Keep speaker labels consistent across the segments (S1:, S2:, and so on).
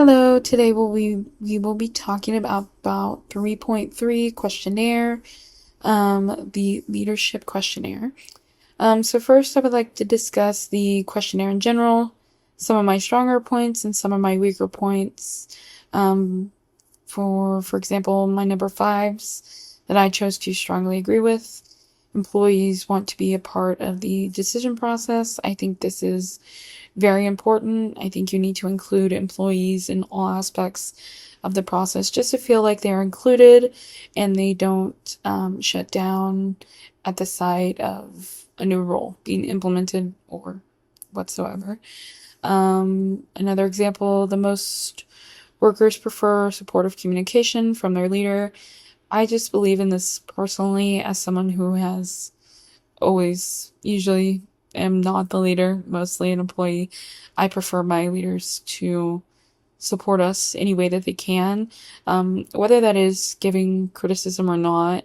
S1: Hello, today we will be talking about 3.3 questionnaire, the leadership questionnaire. So first I would like to discuss the questionnaire in general, some of my stronger points and some of my weaker points. Um, for example, my number fives that I chose to strongly agree with. Employees want to be a part of the decision process. I think this is very important. I think you need to include employees in all aspects of the process just to feel like they're included and they don't shut down at the sight of a new role being implemented or whatsoever. Another example, the most workers prefer supportive communication from their leader. I just believe in this personally as someone who has always usually am not the leader, mostly an employee. I prefer my leaders to support us any way that they can. Whether that is giving criticism or not,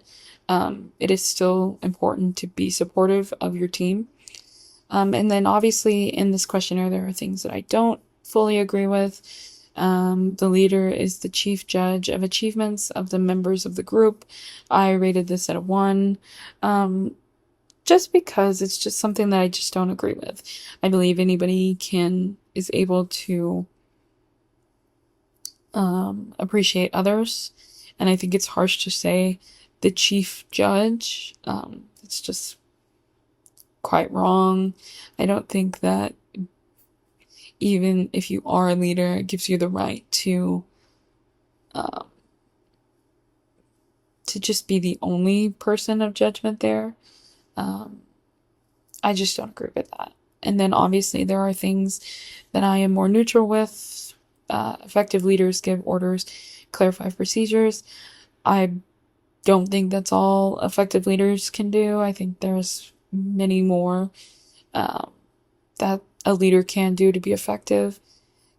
S1: it is still important to be supportive of your team. And then obviously in this questionnaire, there are things that I don't fully agree with. The leader is the chief judge of achievements of the members of the group. I rated this at a 1. Just because it's just something that I just don't agree with. I believe anybody is able to appreciate others, and I think it's harsh to say the chief judge. It's just quite wrong. I don't think that even if you are a leader, it gives you the right um, to just be the only person of judgment there. Um, I just don't agree with that. And then obviously there are things that I am more neutral with. Effective leaders give orders, clarify procedures. I don't think that's all effective leaders can do. I think there's many more um, that a leader can do to be effective.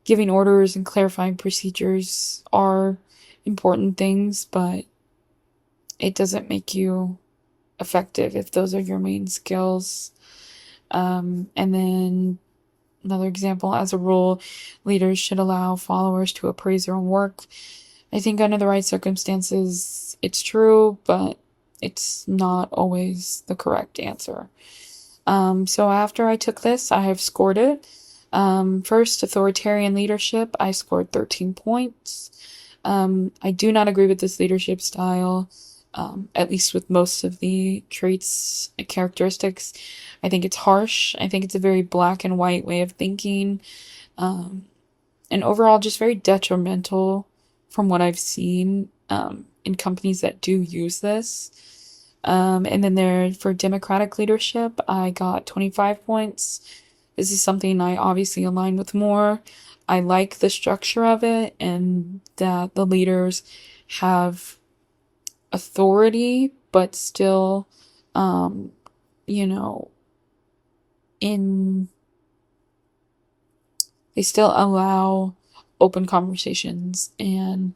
S1: Giving orders and clarifying procedures are important things, but it doesn't make you effective if those are your main skills. And then another example, as a rule, leaders should allow followers to appraise their own work. I think under the right circumstances, it's true, but it's not always the correct answer. So after I took this, I have scored it. First, authoritarian leadership, I scored 13 points. I do not agree with this leadership style, at least with most of the traits and characteristics. I think it's harsh. I think it's a very black and white way of thinking. Um, and overall, just very detrimental from what I've seen in companies that do use this. And then there, for democratic leadership, I got 25 points. This is something I obviously align with more. I like the structure of it and that the leaders have authority, but still, um, you know, in they still allow open conversations and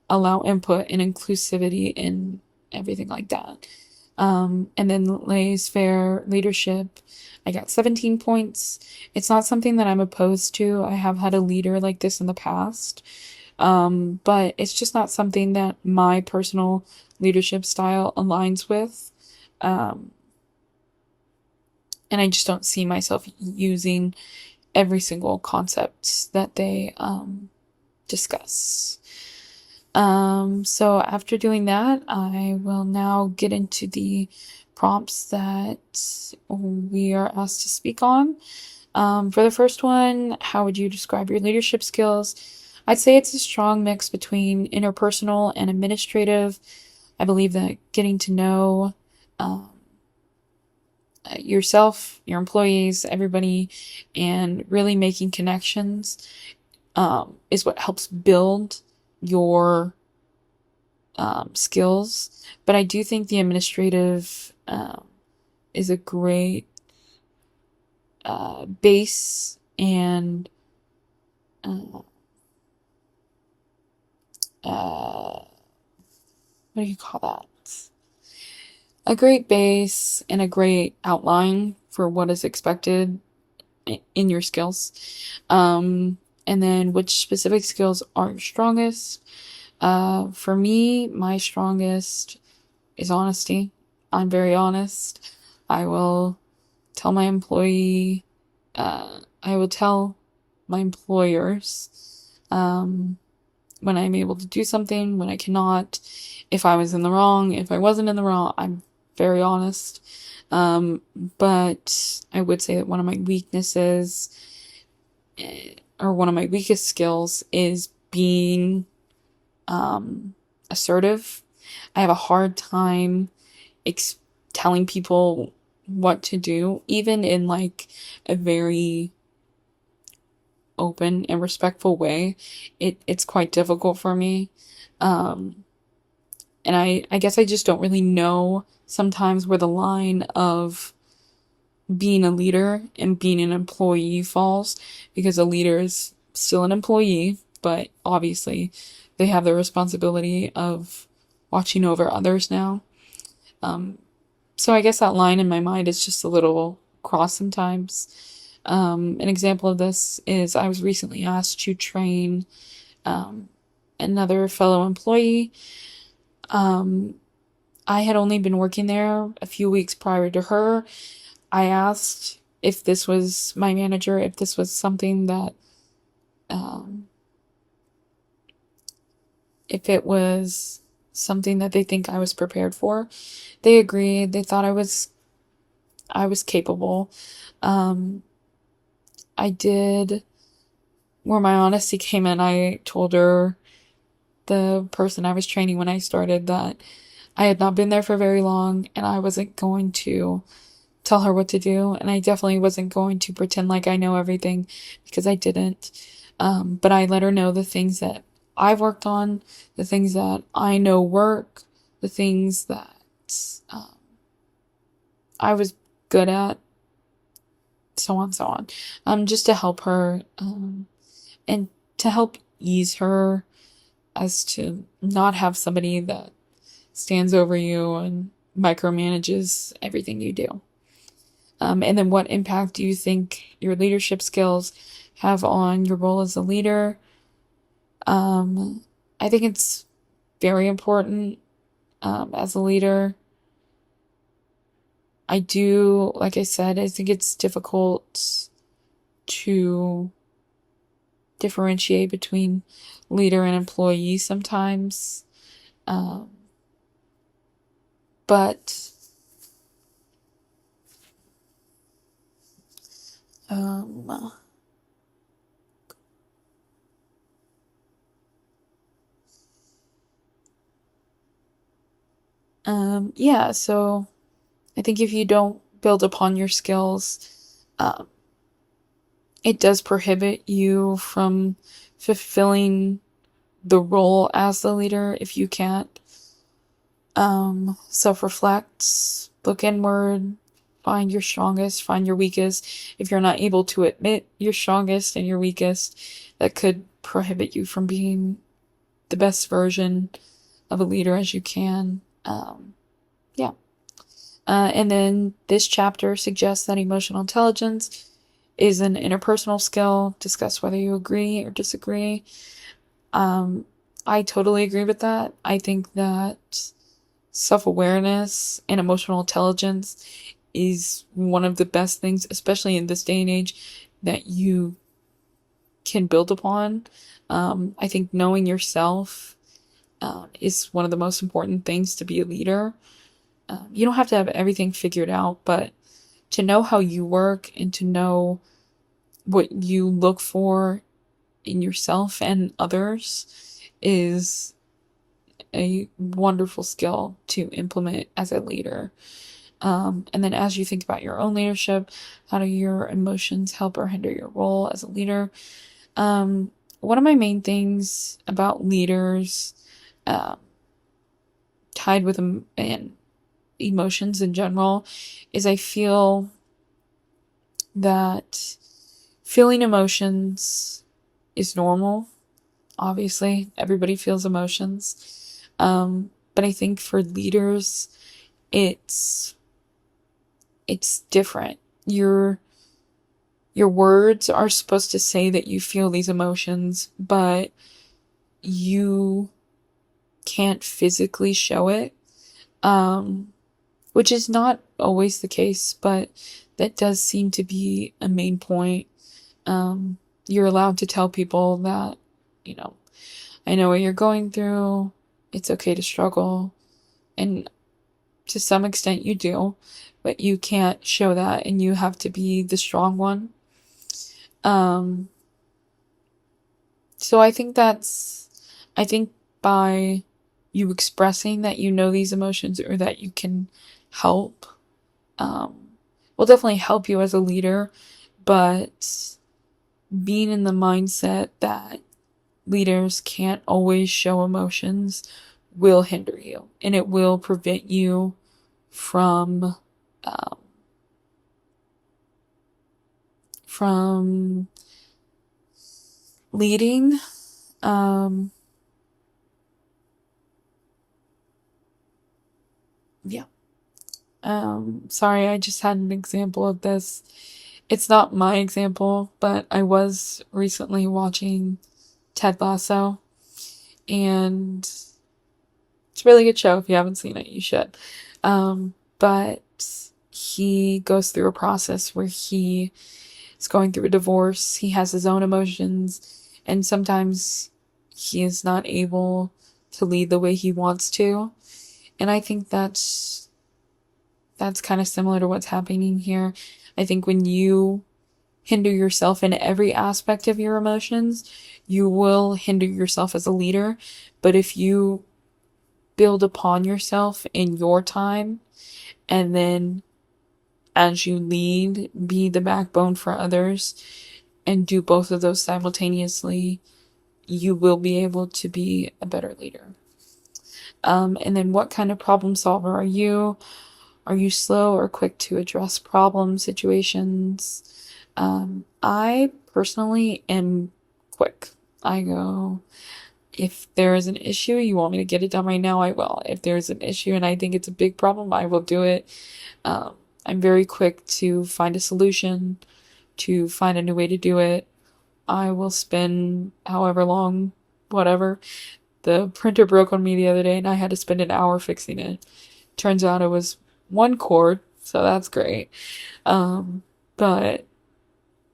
S1: allow input and inclusivity and everything like that. And then laissez-faire leadership, I got 17 points. It's not something that I'm opposed to. I have had a leader like this in the past. But it's just not something that my personal leadership style aligns with. Um, and I just don't see myself using every single concept that they discuss. So after doing that, I will now get into the prompts that we are asked to speak on. For the first one, how would you describe your leadership skills? I'd say it's a strong mix between interpersonal and administrative. I believe that getting to know um, yourself, your employees, everybody, and really making connections is what helps build your skills. But I do think the administrative is a great base and uh, what do you call that? A great base and a great outline for what is expected in your skills. Um, And then which specific skills are your strongest? For me, my strongest is honesty. I'm very honest. I will tell my employee, I will tell my employers, when I'm able to do something, when I cannot, if I was in the wrong, if I wasn't in the wrong, I'm very honest. But I would say that one of my weaknesses, or one of my weakest skills, is being assertive. I have a hard time telling people what to do, even in like a very open and respectful way. It's quite difficult for me. And I guess I just don't really know sometimes where the line of being a leader and being an employee falls, because a leader is still an employee, but obviously they have the responsibility of watching over others now. So I guess that line in my mind is just a little crossed sometimes. An example of this is I was recently asked to train another fellow employee. I had only been working there a few weeks prior to her. I asked if this was my manager, if this was something that, if it was something that they think I was prepared for. They agreed. They thought I was capable. I did, where my honesty came in, I told her, the person I was training when I started, that I had not been there for very long and I wasn't going to tell her what to do. And I definitely wasn't going to pretend like I know everything, because I didn't. But I let her know the things that I've worked on, the things that I know work, the things that I was good at, so on, so on. Just to help her, and to help ease her, as to not have somebody that stands over you and micromanages everything you do. And then what impact do you think your leadership skills have on your role as a leader? I think it's very important, as a leader. I do, like I said, I think it's difficult to differentiate between leader and employee sometimes. But yeah, so I think if you don't build upon your skills, it does prohibit you from fulfilling the role as the leader if you can't self-reflect, look inward, find your strongest, find your weakest. If you're not able to admit your strongest and your weakest, that could prohibit you from being the best version of a leader as you can. Yeah. And then this chapter suggests that emotional intelligence is an interpersonal skill. Discuss whether you agree or disagree. I totally agree with that. I think that self-awareness and emotional intelligence is one of the best things, especially in this day and age, that you can build upon. I think knowing yourself is one of the most important things to be a leader. You don't have to have everything figured out, but to know how you work and to know what you look for in yourself and others is a wonderful skill to implement as a leader. And then as you think about your own leadership, how do your emotions help or hinder your role as a leader? One of my main things about leaders, tied with and emotions in general, is I feel that feeling emotions is normal. Obviously, everybody feels emotions. But I think for leaders, it's different. your words are supposed to say that you feel these emotions, but you can't physically show it. Um, which is not always the case, but that does seem to be a main point. You're allowed to tell people that, you know, I know what you're going through. It's okay to struggle. And to some extent, you do, but you can't show that, and you have to be the strong one. Um, so I think by you expressing that you know these emotions or that you can help, um, will definitely help you as a leader, but being in the mindset that leaders can't always show emotions will hinder you, and it will prevent you from um, from leading. Um, yeah. Sorry, I just had an example of this. It's not my example, but I was recently watching Ted Lasso, and it's a really good show. If you haven't seen it, you should. But he goes through a process where he is going through a divorce. He has his own emotions, and sometimes he is not able to lead the way he wants to. And I think that's kind of similar to what's happening here. I think when you hinder yourself in every aspect of your emotions, you will hinder yourself as a leader. But if you build upon yourself in your time, and then as you lead, be the backbone for others, and do both of those simultaneously, you will be able to be a better leader. And then what kind of problem solver are you? Are you slow or quick to address problem situations? I personally am quick. I go, if there is an issue, you want me to get it done right now, I will. If there's an issue and I think it's a big problem, I will do it. Um, I'm very quick to find a solution, to find a new way to do it. I will spend however long, whatever. The printer broke on me the other day and I had to spend an hour fixing it. Turns out it was one cord, so that's great. But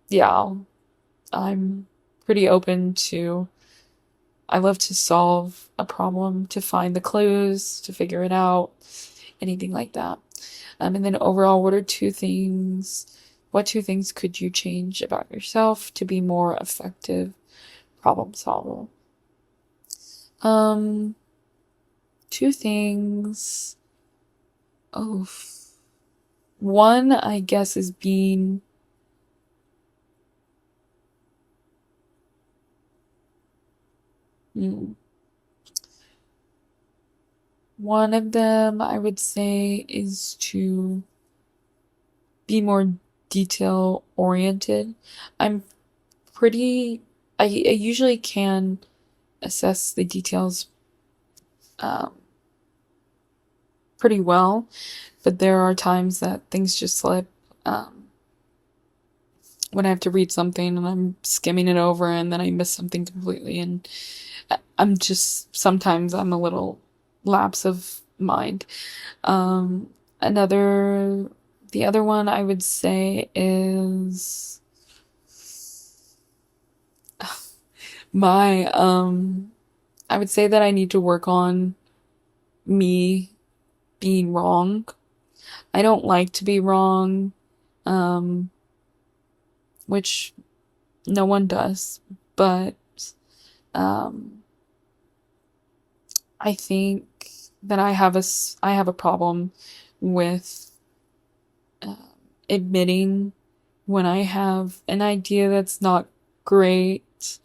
S1: yeah, I'm pretty open to, I love to solve a problem, to find the clues, to figure it out, anything like that. And then overall, what two things could you change about yourself to be more effective problem solver? Um, Two things. Oh, one, I guess, is being mm, one of them, I would say, is to be more detail oriented. I'm pretty, I usually can assess the details um, pretty well, but there are times that things just slip. Um, when I have to read something and I'm skimming it over and then I miss something completely, and I'm just, sometimes I'm a little lapse of mind. Um, another, the other one I would say is my, I would say that I need to work on me being wrong. I don't like to be wrong, um, which no one does, but, um, I think that I have a problem with uh, admitting when I have an idea that's not great,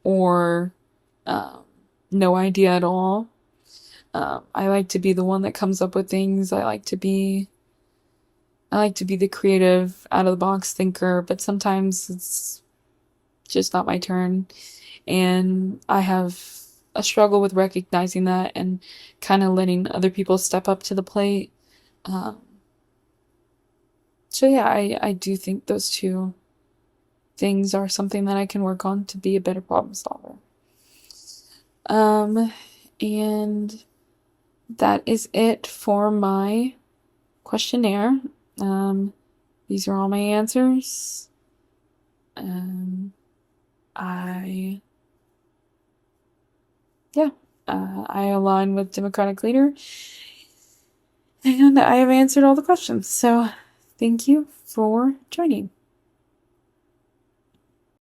S1: or um, no idea at all. I like to be the one that comes up with things. I like to be the creative, out of the box thinker, but sometimes it's just not my turn. And I have a struggle with recognizing that and kind of letting other people step up to the plate. Um, so yeah, I do think those two things are something that I can work on to be a better problem solver. And that is it for my questionnaire. These are all my answers. I yeah, I align with Democratic leader, and I have answered all the questions. So, thank you for joining.